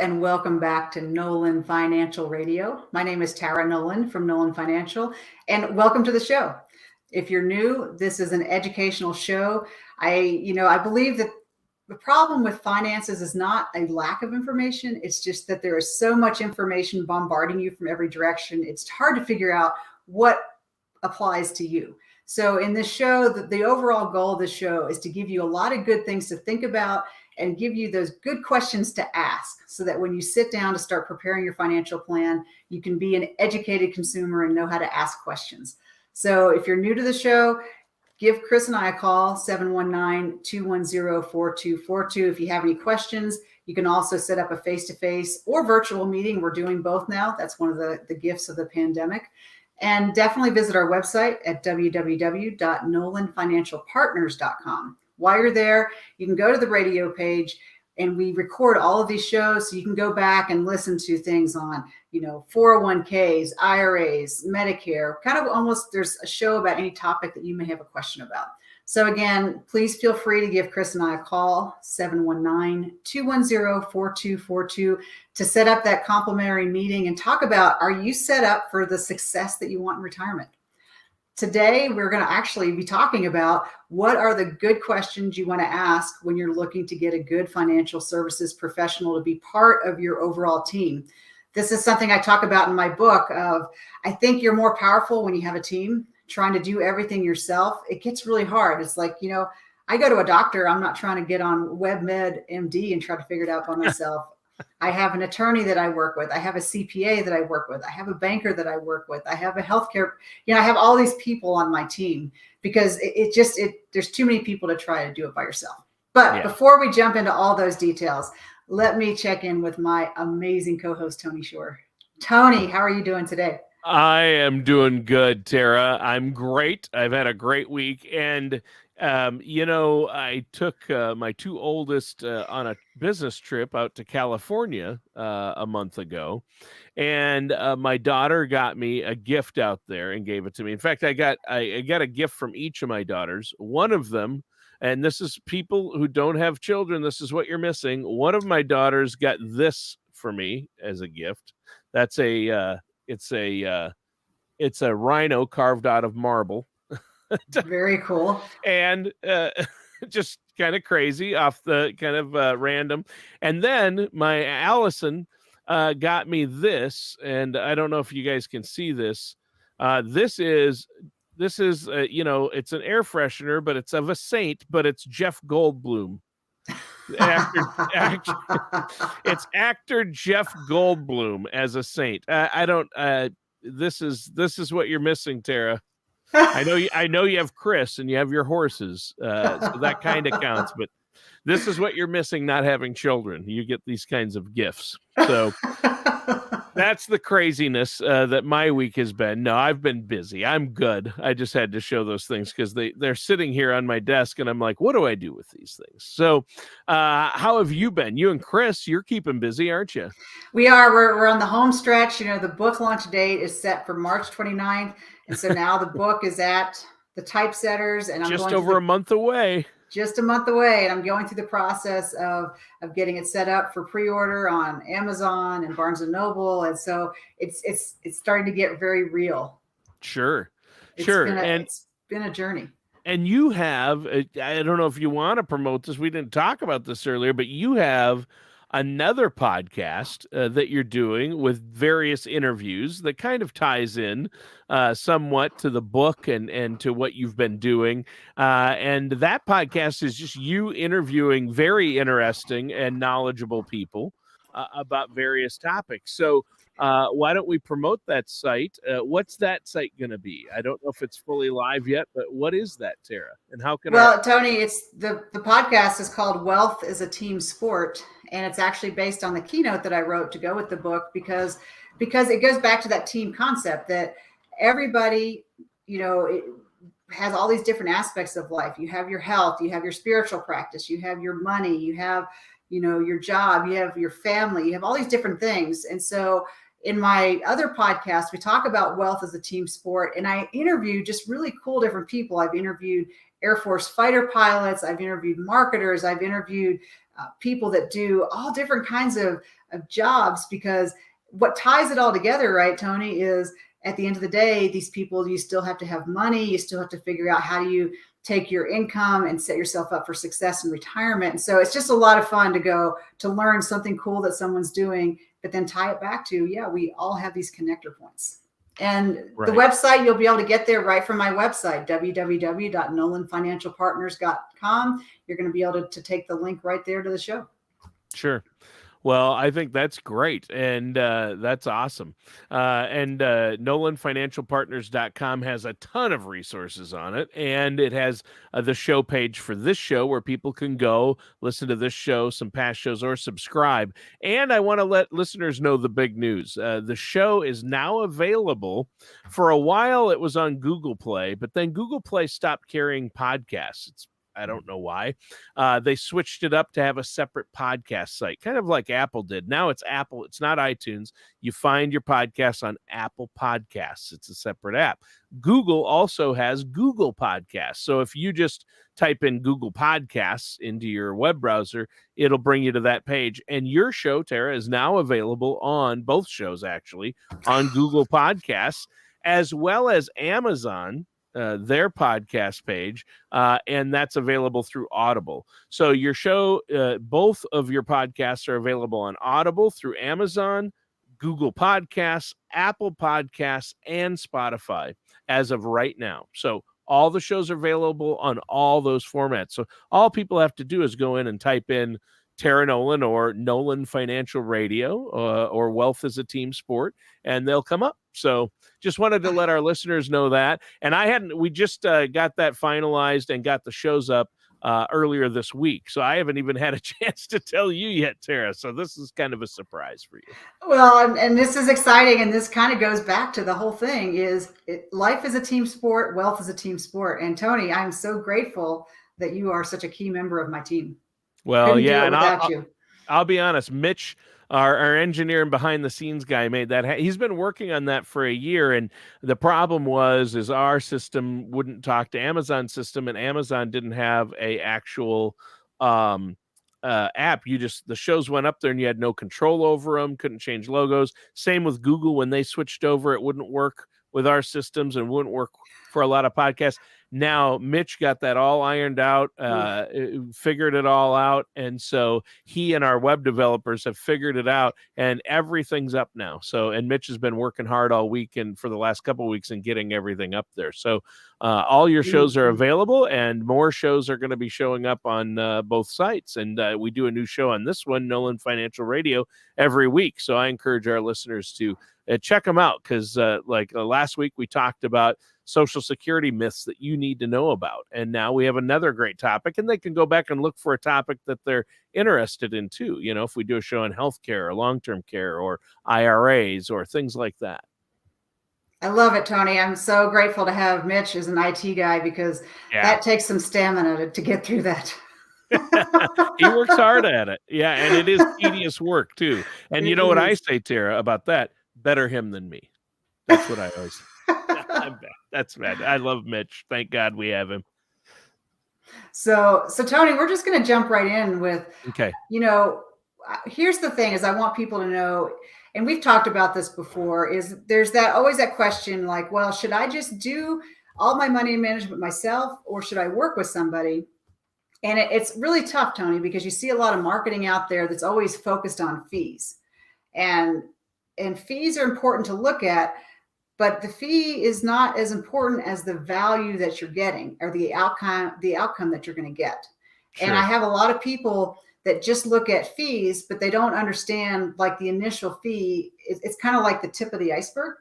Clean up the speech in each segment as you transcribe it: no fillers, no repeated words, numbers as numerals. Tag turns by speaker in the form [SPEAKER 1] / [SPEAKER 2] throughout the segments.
[SPEAKER 1] and welcome back to Nolan Financial Radio. My name is Tara Nolan from Nolan Financial, and welcome to the show. If you're new, this is an educational show. I believe that the problem with finances is not a lack of information. It's just that there is so much information bombarding you from every direction. It's hard to figure out what applies to you. So in this show, the overall goal of the show is to give you a lot of good things to think about and give you those good questions to ask so that when you sit down to start preparing your financial plan, you can be an educated consumer and know how to ask questions. So if you're new to the show, give Chris and I a call, 719-210-4242. If you have any questions, you can also set up a face-to-face or virtual meeting. We're doing both now. That's one of the gifts of the pandemic. And definitely visit our website at www.nolanfinancialpartners.com. While you're there, you can go to the radio page, and we record all of these shows, so you can go back and listen to things on, 401ks, IRAs, Medicare, kind of almost there's a show about any topic that you may have a question about. So again, please feel free to give Chris and I a call, 719-210-4242, to set up that complimentary meeting and talk about, are you set up for the success that you want in retirement? Today, we're going to actually be talking about what are the good questions you want to ask when you're looking to get a good financial services professional to be part of your overall team. This is something I talk about in my book of, I think you're more powerful when you have a team. Trying to do everything yourself, it gets really hard. It's like, I go to a doctor, I'm not trying to get on WebMed MD and try to figure it out by myself. I have an attorney that I work with. I have a CPA that I work with. I have a banker that I work with. I have a healthcare, I have all these people on my team because there's too many people to try to do it by yourself. But Before we jump into all those details, let me check in with my amazing co-host, Tony Shore. Tony, how are you doing today?
[SPEAKER 2] I am doing good, Tara. I'm great. I've had a great week. And, I took my two oldest on a business trip out to California a month ago. And my daughter got me a gift out there and gave it to me. In fact, I got a gift from each of my daughters. One of them, and this is people who don't have children, this is what you're missing. One of my daughters got this for me as a gift. That's it's a rhino carved out of marble.
[SPEAKER 1] Very cool.
[SPEAKER 2] And just kind of crazy off the kind of random. And then my Allison got me this, and I don't know if you guys can see this. This is it's an air freshener, but it's of a saint, but it's Jeff Goldblum. It's actor Jeff Goldblum as a saint. This is what you're missing, Tara. I know you have Chris and you have your horses, so that kind of counts. But this is what you're missing, not having children. You get these kinds of gifts. So that's the craziness that my week has been. No, I've been busy. I'm good. I just had to show those things because they're sitting here on my desk, and I'm like, what do I do with these things? So how have you been? You and Chris, you're keeping busy, aren't you?
[SPEAKER 1] We are. We're on the home stretch. The book launch date is set for March 29th. And so now the book is at the typesetters, and I'm
[SPEAKER 2] just over a month away.
[SPEAKER 1] Just a month away, and I'm going through the process of getting it set up for pre-order on Amazon and Barnes and Noble, and so it's starting to get very real.
[SPEAKER 2] Sure.
[SPEAKER 1] It's been a journey.
[SPEAKER 2] And you have, I don't know if you want to promote this. We didn't talk about this earlier, but you have another podcast that you're doing with various interviews that kind of ties in somewhat to the book and to what you've been doing. And that podcast is just you interviewing very interesting and knowledgeable people about various topics. So why don't we promote that site? What's that site going to be? I don't know if it's fully live yet, but what is that, Tara? And how can
[SPEAKER 1] Tony, it's the podcast is called Wealth is a Team Sport. And it's actually based on the keynote that I wrote to go with the book because it goes back to that team concept that everybody, it has all these different aspects of life. You have your health, you have your spiritual practice, you have your money, you have, your job, you have your family, you have all these different things. And so in my other podcast, we talk about wealth as a team sport, and I interview just really cool different people. I've interviewed Air Force fighter pilots. I've interviewed marketers. I've interviewed people that do all different kinds of jobs, because what ties it all together, right, Tony, is at the end of the day, these people, you still have to have money. You still have to figure out how do you take your income and set yourself up for success in retirement. And so it's just a lot of fun to go to learn something cool that someone's doing, but then tie it back to, yeah, we all have these connector points. And the website, you'll be able to get there right from my website, www.nolanfinancialpartners.com. You're going to be able to take the link right there to the show.
[SPEAKER 2] Sure. Well, I think that's great, and that's awesome. NolanFinancialPartners.com has a ton of resources on it, and it has the show page for this show where people can go listen to this show, some past shows, or subscribe. And I want to let listeners know the big news. The show is now available. For a while, it was on Google Play, but then Google Play stopped carrying podcasts. I don't know why. They switched it up to have a separate podcast site, kind of like Apple did. Now it's Apple. It's not iTunes. You find your podcasts on Apple Podcasts. It's a separate app. Google also has Google Podcasts. So if you just type in Google Podcasts into your web browser, it'll bring you to that page. And your show, Tara, is now available on both shows, actually, on Google Podcasts, as well as Amazon, their podcast page, and that's available through Audible. So your show, both of your podcasts are available on Audible, through Amazon, Google Podcasts, Apple Podcasts, and Spotify as of right now. So all the shows are available on all those formats. So all people have to do is go in and type in Tara Nolan or Nolan Financial Radio or Wealth is a Team Sport, and they'll come up. So just wanted to let our listeners know that. And we just got that finalized and got the shows up earlier this week. So I haven't even had a chance to tell you yet, Tara. So this is kind of a surprise for you.
[SPEAKER 1] Well, and this is exciting. And this kind of goes back to the whole thing life is a team sport. Wealth is a team sport. And Tony, I'm so grateful that you are such a key member of my team.
[SPEAKER 2] Well, yeah, and I'll be honest, Mitch, our engineer and behind the scenes guy, made that. He's been working on that for a year, and the problem is our system wouldn't talk to Amazon's system, and Amazon didn't have a actual app. The shows went up there, and you had no control over them, couldn't change logos. Same with Google. When they switched over, it wouldn't work with our systems and wouldn't work for a lot of podcasts. Now, Mitch got that all ironed out, figured it all out. And so he and our web developers have figured it out, and everything's up now. And Mitch has been working hard all week and for the last couple of weeks and getting everything up there. So all your shows are available, and more shows are going to be showing up on both sites. And we do a new show on this one, Nolan Financial Radio, every week. So I encourage our listeners to check them out, because last week we talked about Social Security myths that you need to know about. And now we have another great topic, and they can go back and look for a topic that they're interested in too. You know, if we do a show on healthcare or long-term care or IRAs or things like that.
[SPEAKER 1] I love it, Tony. I'm so grateful to have Mitch as an IT guy, because that takes some stamina to get through that.
[SPEAKER 2] He works hard at it. Yeah. And it is tedious work too. And you know what I say, Tara, about that? Better him than me. That's what I always say. That's bad. I love Mitch. Thank God we have him.
[SPEAKER 1] So Tony, we're just going to jump right in with,
[SPEAKER 2] okay.
[SPEAKER 1] Here's the thing is I want people to know, and we've talked about this before, is there's always that question like, well, should I just do all my money management myself, or should I work with somebody? And it's really tough, Tony, because you see a lot of marketing out there that's always focused on fees, and fees are important to look at. But the fee is not as important as the value that you're getting, or the outcome that you're going to get. Sure. And I have a lot of people that just look at fees, but they don't understand, like, the initial fee. It's kind of like the tip of the iceberg.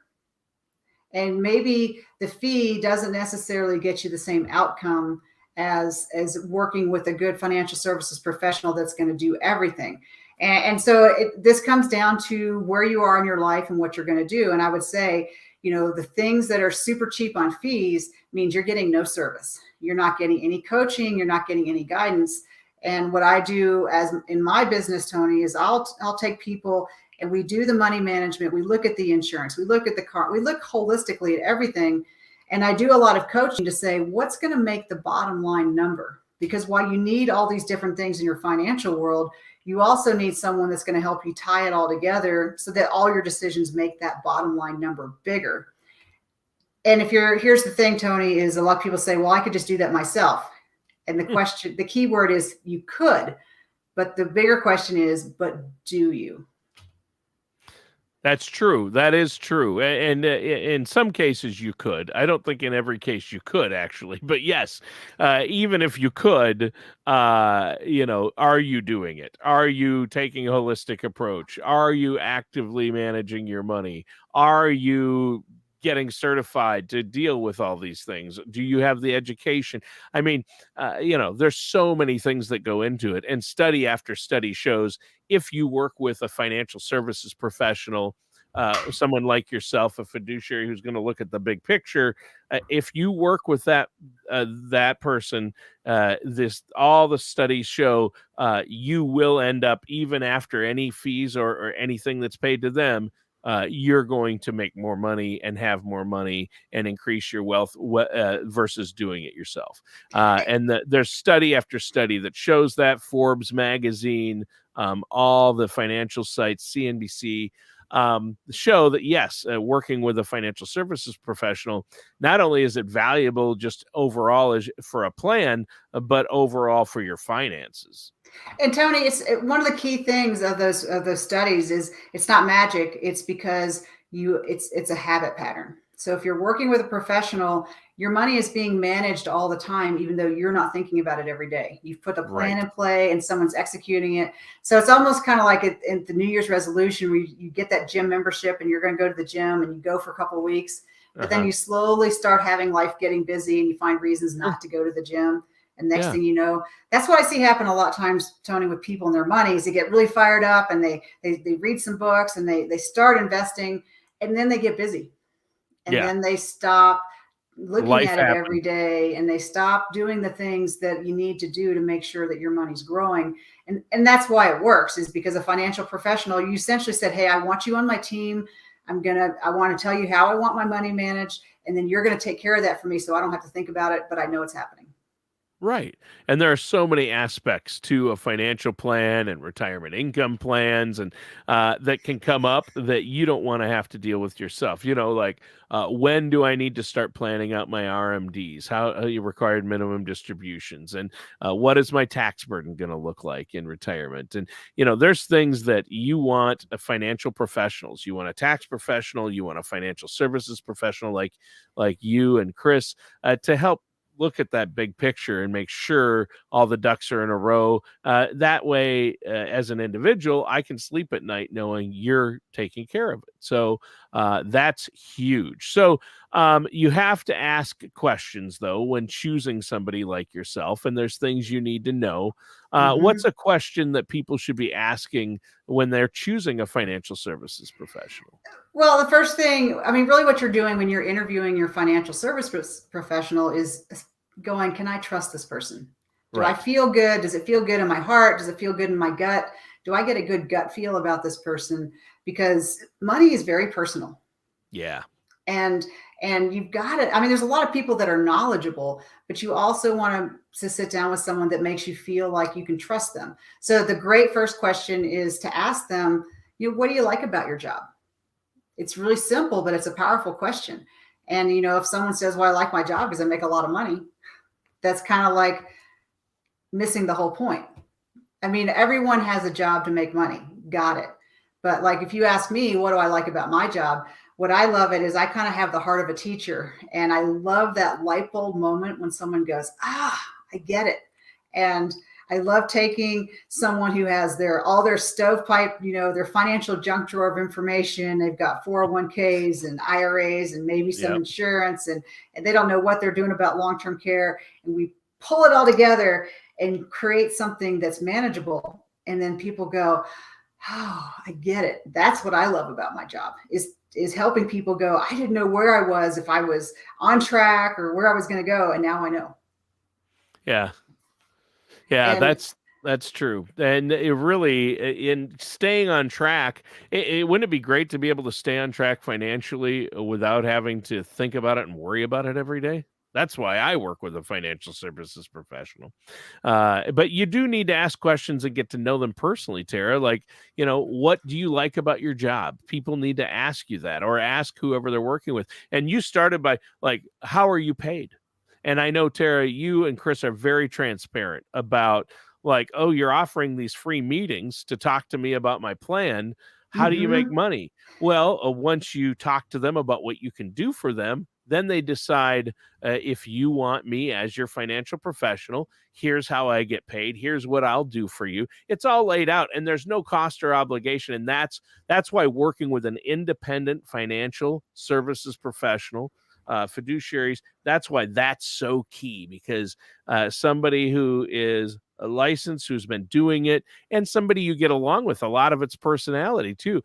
[SPEAKER 1] And maybe the fee doesn't necessarily get you the same outcome as working with a good financial services professional that's going to do everything. And so this comes down to where you are in your life and what you're going to do. And I would say, the things that are super cheap on fees means you're getting no service. You're not getting any coaching. You're not getting any guidance. And what I do as in my business, Tony, is I'll take people and we do the money management. We look at the insurance. We look at the car. We look holistically at everything. And I do a lot of coaching to say, what's going to make the bottom line number? Because while you need all these different things in your financial world, you also need someone that's going to help you tie it all together so that all your decisions make that bottom line number bigger. And here's the thing, Tony, is a lot of people say, well, I could just do that myself. And the key word is you could, but the bigger question is, but do you?
[SPEAKER 2] That's true. That is true. And in some cases you could. I don't think in every case you could actually. But yes, even if you could, are you doing it? Are you taking a holistic approach? Are you actively managing your money? Are you getting certified to deal with all these things? Do you have the education? I mean, there's so many things that go into it. And study after study shows if you work with a financial services professional, someone like yourself, a fiduciary who's going to look at the big picture, if you work with that person, all the studies show you will end up, even after any fees or anything that's paid to them, you're going to make more money and have more money and increase your wealth versus doing it yourself. And there's study after study that shows that. Forbes magazine, all the financial sites, CNBC, show that yes, working with a financial services professional, not only is it valuable just overall as for a plan, but overall for your finances.
[SPEAKER 1] And Tony, it's one of the key things of those studies is it's not magic. It's because it's a habit pattern. So if you're working with a professional, your money is being managed all the time, even though you're not thinking about it every day. You've put a plan in play and someone's executing it. So it's almost kind of like in the New Year's resolution where you get that gym membership and you're going to go to the gym and you go for a couple of weeks, but then you slowly start having life getting busy and you find reasons not to go to the gym. And next thing you know, that's what I see happen a lot of times, Tony, with people and their money is they get really fired up and they read some books and they start investing and then they get busy. And then they stop looking at it every day and they stop doing the things that you need to do to make sure that your money's growing. And that's why it works, is because a financial professional, you essentially said, hey, I want you on my team. I want to tell you how I want my money managed. And then you're going to take care of that for me. So I don't have to think about it, but I know it's happening.
[SPEAKER 2] Right. And there are so many aspects to a financial plan and retirement income plans and that can come up that you don't want to have to deal with yourself. Like when do I need to start planning out my RMDs? How you required minimum distributions? And what is my tax burden going to look like in retirement? And, there's things that you want financial professionals. You want a tax professional. You want a financial services professional like you and Chris to help look at that big picture and make sure all the ducks are in a row. That way, as an individual, I can sleep at night knowing you're taking care of it. So that's huge. So you have to ask questions, though, when choosing somebody like yourself, and there's things you need to know. What's a question that people should be asking when they're choosing a financial services professional?
[SPEAKER 1] Well, the first thing, really what you're doing when you're interviewing your financial service professional is going, can I trust this person? Do I feel good? Does it feel good in my heart? Does it feel good in my gut? Do I get a good gut feel about this person? Because money is very personal.
[SPEAKER 2] Yeah.
[SPEAKER 1] And you've got it. There's a lot of people that are knowledgeable, but you also want to sit down with someone that makes you feel like you can trust them. So the great first question is to ask them, what do you like about your job? It's really simple, but it's a powerful question. And, if someone says, well, I like my job because I make a lot of money, that's kind of like missing the whole point. Everyone has a job to make money. Got it. But like, if you ask me, what do I like about my job? What I love it is I kind of have the heart of a teacher. And I love that light bulb moment when someone goes, I get it. And I love taking someone who has all their stovepipe, their financial junk drawer of information. They've got 401ks and IRAs and maybe some insurance, and they don't know what they're doing about long-term care. And we pull it all together and create something that's manageable. And then people go, oh, I get it. That's what I love about my job is helping people go, I didn't know where I was, if I was on track or where I was going to go. And now I know.
[SPEAKER 2] Yeah. Yeah,
[SPEAKER 1] and
[SPEAKER 2] That's true. And it really, in staying on track, wouldn't it be great to be able to stay on track financially without having to think about it and worry about it every day? That's why I work with a financial services professional. But you do need to ask questions and get to know them personally, Tara. Like, what do you like about your job? People need to ask you that, or ask whoever they're working with. And you started by, like, how are you paid? And I know, Tara, you and Chris are very transparent about, like, oh, you're offering these free meetings to talk to me about my plan. How do you make
[SPEAKER 1] Hmm.
[SPEAKER 2] money? Well, once you talk to them about what you can do for them, then they decide, if you want me as your financial professional, here's how I get paid. Here's what I'll do for you. It's all laid out, and there's no cost or obligation. And that's why working with an independent financial services professional, fiduciaries, that's why that's so key, because somebody who is a license, who's been doing it, and somebody you get along with. A lot of it's personality too.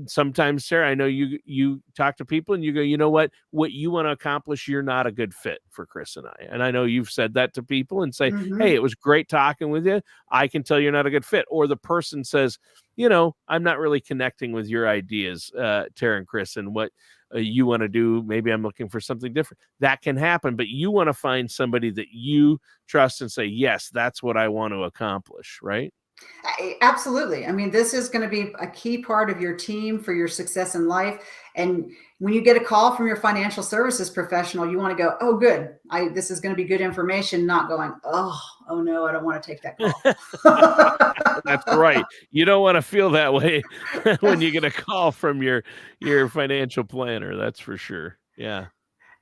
[SPEAKER 2] Sometimes, Sarah, I know you talk to people and you go, you know what you want to accomplish, you're not a good fit for Chris and I. And I know you've said that to people and say, hey,
[SPEAKER 1] Hmm.
[SPEAKER 2] it was great talking with you. I can tell you're not a good fit. Or the person says, I'm not really connecting with your ideas, Tara and Chris, and what you want to do. Maybe I'm looking for something different. That can happen, but you want to find somebody that you trust and say, yes, that's what I want to accomplish, right?
[SPEAKER 1] Absolutely. I mean, this is going to be a key part of your team for your success in life. And when you get a call from your financial services professional, you want to go, "Oh, good. This is going to be good information," not going, "Oh no, I don't want to take that call."
[SPEAKER 2] That's right. You don't want to feel that way when you get a call from your financial planner. That's for sure. Yeah,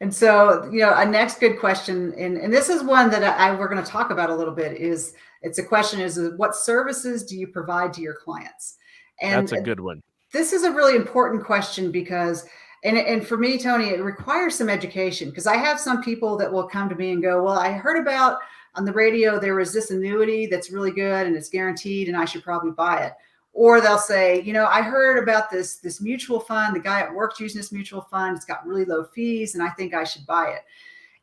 [SPEAKER 1] And so, a next good question, and this is one that we're going to talk about a little bit, is it's a question is what services do you provide to your clients?
[SPEAKER 2] that's
[SPEAKER 1] And
[SPEAKER 2] a good one.
[SPEAKER 1] this is a really important question because, and for me, Tony, it requires some education, because I have some people that will come to me and go, well, I heard about on the radio, there was this annuity that's really good and it's guaranteed and I should probably buy it. Or they'll say, I heard about this mutual fund. The guy at work's using this mutual fund. It's got really low fees and I think I should buy it.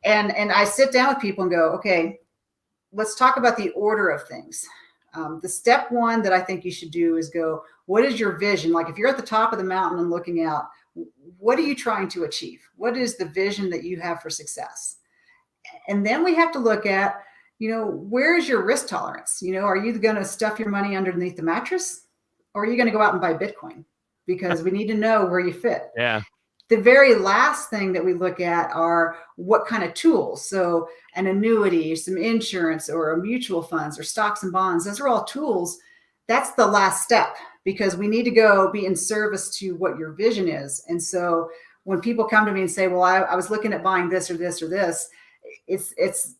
[SPEAKER 1] And I sit down with people and go, okay, let's talk about the order of things. The step one that I think you should do is go, what is your vision? Like if you're at the top of the mountain and looking out, what are you trying to achieve? What is the vision that you have for success? And then we have to look at, where is your risk tolerance? Are you going to stuff your money underneath the mattress, or are you going to go out and buy Bitcoin? Because we need to know where you fit.
[SPEAKER 2] Yeah.
[SPEAKER 1] The very last thing that we look at are what kind of tools. So an annuity, some insurance, or a mutual funds, or stocks and bonds. Those are all tools. That's the last step, because we need to go be in service to what your vision is. And so when people come to me and say, well, I was looking at buying this or this or this, it's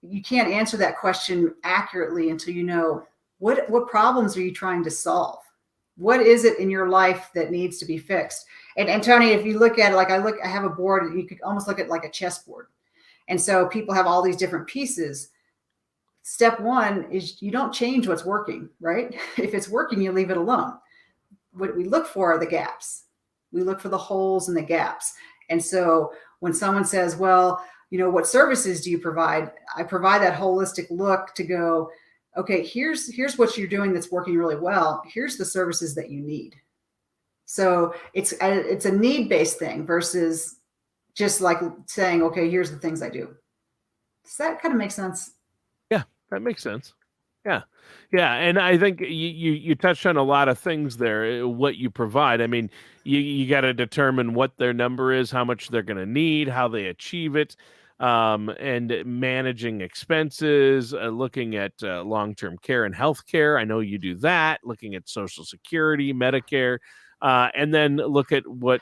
[SPEAKER 1] you can't answer that question accurately until you know what problems are you trying to solve? What is it in your life that needs to be fixed? And Tony, if you look at it, like I have a board, you could almost look at like a chessboard. And so people have all these different pieces. Step one is you don't change what's working, right? If it's working, you leave it alone. What we look for are the gaps. We look for the holes and the gaps. And so when someone says, well, what services do you provide? I provide that holistic look to go, okay, here's what you're doing that's working really well. Here's the services that you need. So it's a need-based thing versus just like saying, okay, here's the things I do. Does that kind of make sense?
[SPEAKER 2] Yeah, that makes sense. Yeah. Yeah, and I think you touched on a lot of things there, what you provide. I mean, you gotta determine what their number is, how much they're gonna need, how they achieve it, and managing expenses, looking at, long-term care and healthcare. I know you do that, looking at Social Security, Medicare, and then look at what,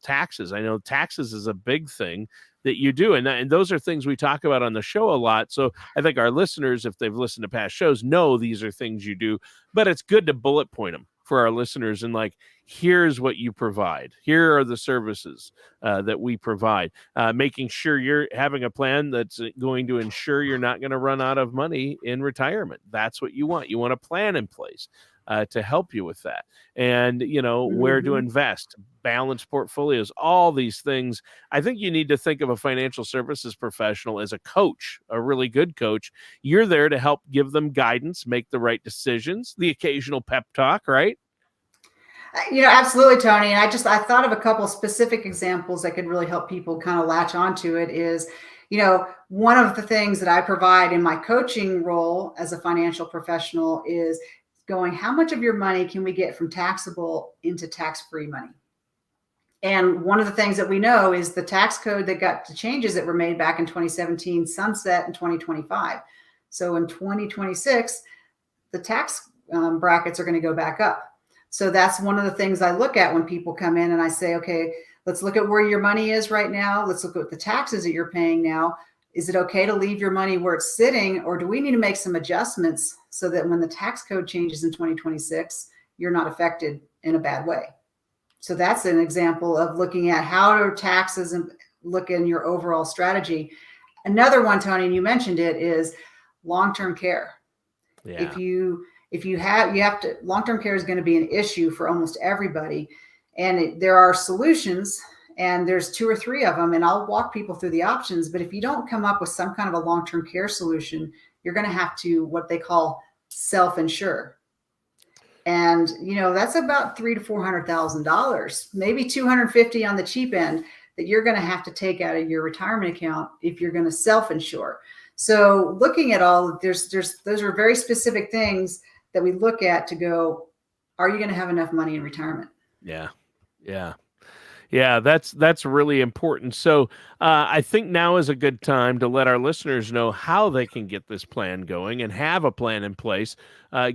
[SPEAKER 2] taxes. I know taxes is a big thing that you do, and those are things we talk about on the show a lot. So I think our listeners, if they've listened to past shows, know these are things you do, but it's good to bullet point them for our listeners and, like, here's what you provide. Here are the services that we provide. Making sure you're having a plan that's going to ensure you're not going to run out of money in retirement. That's what you want. You want a plan in place. to help you with that. And, where to
[SPEAKER 1] Mhm.
[SPEAKER 2] invest, balanced portfolios, all these things. I think you need to think of a financial services professional as a coach, a really good coach. You're there to help give them guidance, make the right decisions, the occasional pep talk, right?
[SPEAKER 1] Absolutely, Tony. And I thought of a couple specific examples that could really help people kind of latch onto it is, one of the things that I provide in my coaching role as a financial professional is going, how much of your money can we get from taxable into tax-free money? And one of the things that we know is the tax code that got the changes that were made back in 2017 sunset in 2025. So in 2026, the tax brackets are going to go back up. So that's one of the things I look at when people come in and I say, okay, let's look at where your money is right now. Let's look at the taxes that you're paying now. Is it okay to leave your money where it's sitting, or do we need to make some adjustments so that when the tax code changes in 2026, you're not affected in a bad way? So that's an example of looking at how do taxes and look in your overall strategy. Another one, Tony, and you mentioned it, is long-term care.
[SPEAKER 2] Yeah.
[SPEAKER 1] If you have to, long-term care is going to be an issue for almost everybody. And there are solutions, and there's 2 or 3 of them, and I'll walk people through the options. But if you don't come up with some kind of a long-term care solution, you're going to have to, what they call, self-insure. And that's about $300,000 to $400,000, maybe 250 on the cheap end, that you're going to have to take out of your retirement account if you're going to self-insure. So looking at all, those are very specific things that we look at to go, are you going to have enough money in retirement?
[SPEAKER 2] Yeah. Yeah. Yeah, that's really important. So I think now is a good time to let our listeners know how they can get this plan going and have a plan in place.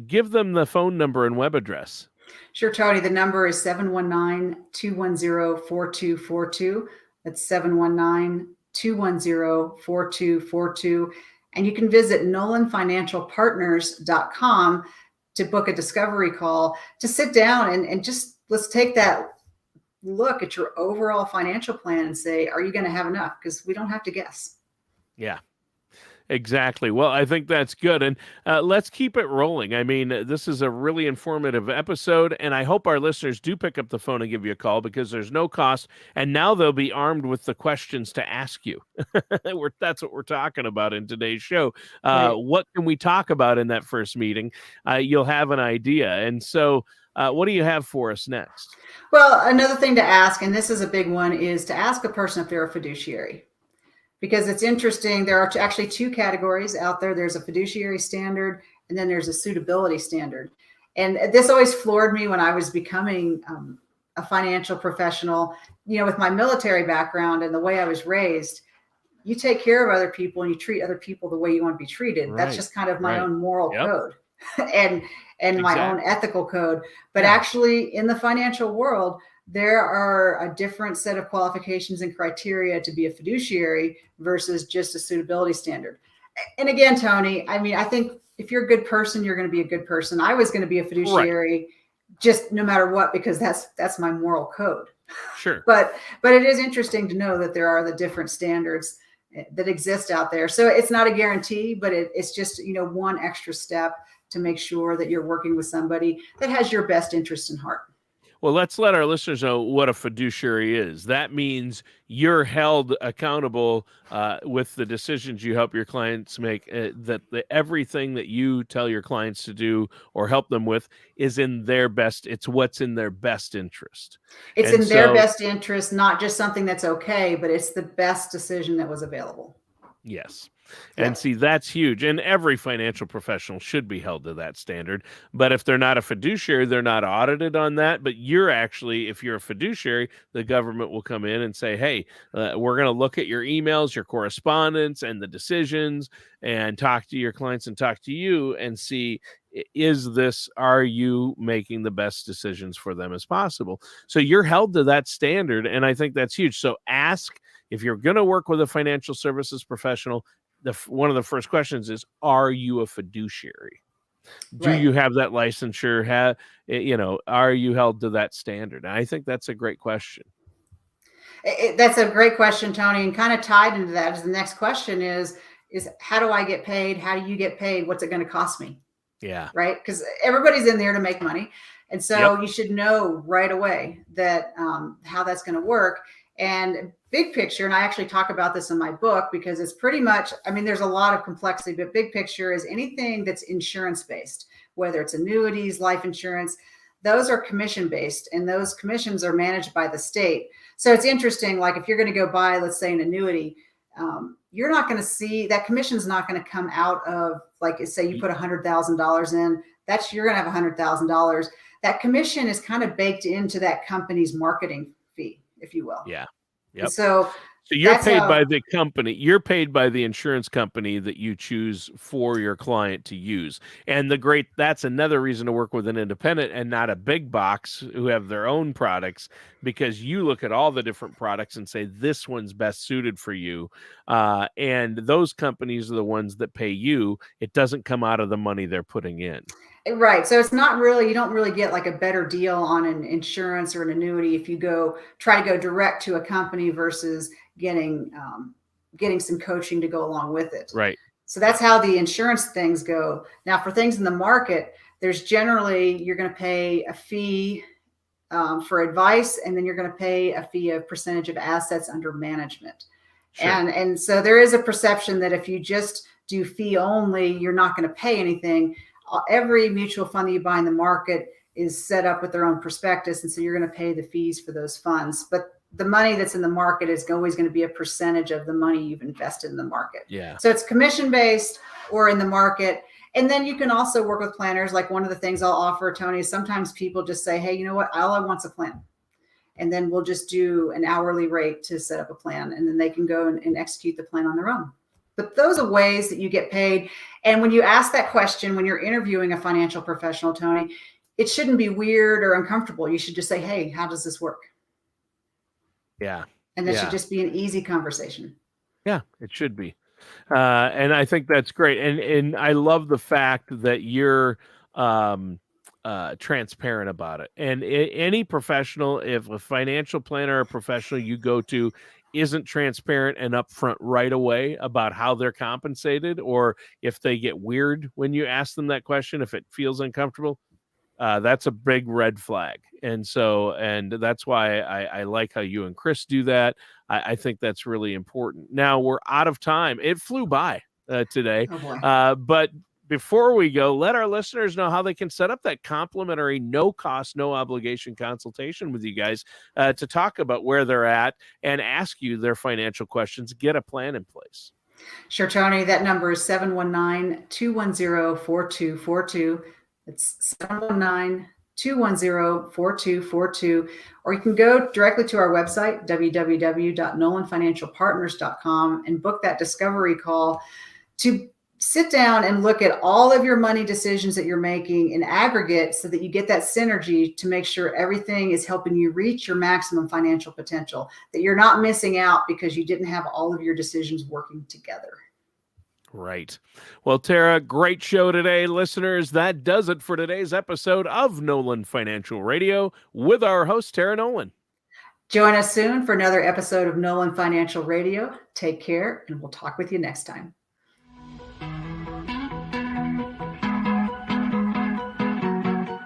[SPEAKER 2] Give them the phone number and web address.
[SPEAKER 1] Sure, Tony. The number is 719-210-4242. That's 719-210-4242. And you can visit nolanfinancialpartners.com to book a discovery call, to sit down and just let's take that look at your overall financial plan and say, are you going to have enough? Because we don't have to guess.
[SPEAKER 2] Yeah. Exactly. Well, I think that's good. And let's keep it rolling. I mean, this is a really informative episode, and I hope our listeners do pick up the phone and give you a call, because there's no cost. And now they'll be armed with the questions to ask you. That's what we're talking about in today's show.
[SPEAKER 1] Right.
[SPEAKER 2] What can we talk about in that first meeting? You'll have an idea. And so, what do you have for us next?
[SPEAKER 1] Well, another thing to ask, and this is a big one, is to ask a person if they're a fiduciary. Because it's interesting, there are actually 2 categories out there. There's a fiduciary standard, and then there's a suitability standard. And this always floored me when I was becoming a financial professional. With my military background and the way I was raised, you take care of other people and you treat other people the way you want to be treated. That's just kind of my own moral code and my own ethical code. But actually, in the financial world, there are a different set of qualifications and criteria to be a fiduciary versus just a suitability standard. And again, Tony, I mean, I think if you're a good person, you're going to be a good person. I was going to be a fiduciary just no matter what, because that's my moral code.
[SPEAKER 2] Sure.
[SPEAKER 1] But it is interesting to know that there are the different standards that exist out there. So it's not a guarantee, but it's just, one extra step to make sure that you're working with somebody that has your best interest in heart.
[SPEAKER 2] Well, let's let our listeners know what a fiduciary is. That means you're held accountable with the decisions you help your clients make, everything that you tell your clients to do or help them with is in their best. It's what's in their best interest.
[SPEAKER 1] It's in their best interest, not just something that's okay, but it's the best decision that was available.
[SPEAKER 2] Yes. And see, that's huge. And every financial professional should be held to that standard. But if they're not a fiduciary, they're not audited on that. But you're actually, if you're a fiduciary, the government will come in and say, hey, we're going to look at your emails, your correspondence, and the decisions, and talk to your clients and talk to you and see, are you making the best decisions for them as possible? So you're held to that standard. And I think that's huge. So ask, if you're going to work with a financial services professional, one of the first questions is, are you a fiduciary? Do you have that licensure? Are you held to that standard? And I think that's a great question.
[SPEAKER 1] That's a great question, Tony. And kind of tied into that is the next question is how do I get paid? How do you get paid? What's it going to cost me?
[SPEAKER 2] Yeah.
[SPEAKER 1] right? Because everybody's in there to make money. And so
[SPEAKER 2] Yep.
[SPEAKER 1] you should know right away that how that's going to work. And big picture, and I actually talk about this in my book because it's pretty much, I mean, there's a lot of complexity, but big picture is anything that's insurance based, whether it's annuities, life insurance, those are commission based, and those commissions are managed by the state. So it's interesting, like if you're going to go buy, let's say, an annuity, you're not going to see that commission's not going to come out of, like, say you put $100,000 in, that's, you're going to have $100,000. That commission is kind of baked into that company's marketing fee, if you will.
[SPEAKER 2] Yeah.
[SPEAKER 1] And
[SPEAKER 2] Yep.
[SPEAKER 1] so
[SPEAKER 2] So you're
[SPEAKER 1] that's
[SPEAKER 2] paid
[SPEAKER 1] how,
[SPEAKER 2] by the company. You're paid by the insurance company that you choose for your client to use. And that's another reason to work with an independent and not a big box who have their own products, because you look at all the different products and say, this one's best suited for you. And those companies are the ones that pay you. It doesn't come out of the money they're putting in.
[SPEAKER 1] right. So it's not really, you don't really get like a better deal on an insurance or an annuity if you try to go direct to a company versus getting some coaching to go along with it.
[SPEAKER 2] Right.
[SPEAKER 1] So that's how the insurance things go. Now, for things in the market, there's generally, you're going to pay a fee for advice, and then you're going to pay a fee of percentage of assets under management.
[SPEAKER 2] Sure.
[SPEAKER 1] And so there is a perception that if you just do fee only, you're not going to pay anything. Every mutual fund that you buy in the market is set up with their own prospectus, and so you're going to pay the fees for those funds. But the money that's in the market is always going to be a percentage of the money you've invested in the market.
[SPEAKER 2] Yeah.
[SPEAKER 1] So it's commission based or in the market. And then you can also work with planners. Like one of the things I'll offer, Tony, is sometimes people just say, hey, you know what? All I want's a plan. And then we'll just do an hourly rate to set up a plan. And then they can go and execute the plan on their own. But those are ways that you get paid. And when you ask that question, when you're interviewing a financial professional, Tony, it shouldn't be weird or uncomfortable. You should just say, hey, how does this work?
[SPEAKER 2] Yeah.
[SPEAKER 1] And that should just be an easy conversation.
[SPEAKER 2] Yeah, it should be. And I think that's great. And I love the fact that you're transparent about it. And any professional, if a financial planner or professional you go to isn't transparent and upfront right away about how they're compensated, or if they get weird when you ask them that question, if it feels uncomfortable, that's a big red flag. And that's why I like how you and Chris do that. I think that's really important. Now we're out of time. It flew by today.
[SPEAKER 1] Oh boy.
[SPEAKER 2] But before we go, let our listeners know how they can set up that complimentary, no cost, no obligation consultation with you guys to talk about where they're at and ask you their financial questions, get a plan in place.
[SPEAKER 1] Sure, Tony. That number is 719-210-4242. It's 719-210-4242. Or you can go directly to our website, www.nolanfinancialpartners.com, and book that discovery call to sit down and look at all of your money decisions that you're making in aggregate so that you get that synergy to make sure everything is helping you reach your maximum financial potential, that you're not missing out because you didn't have all of your decisions working together.
[SPEAKER 2] Right. Well, Tara, great show today, listeners. That does it for today's episode of Nolan Financial Radio with our host, Tara Nolan.
[SPEAKER 1] Join us soon for another episode of Nolan Financial Radio. Take care, and we'll talk with you next time.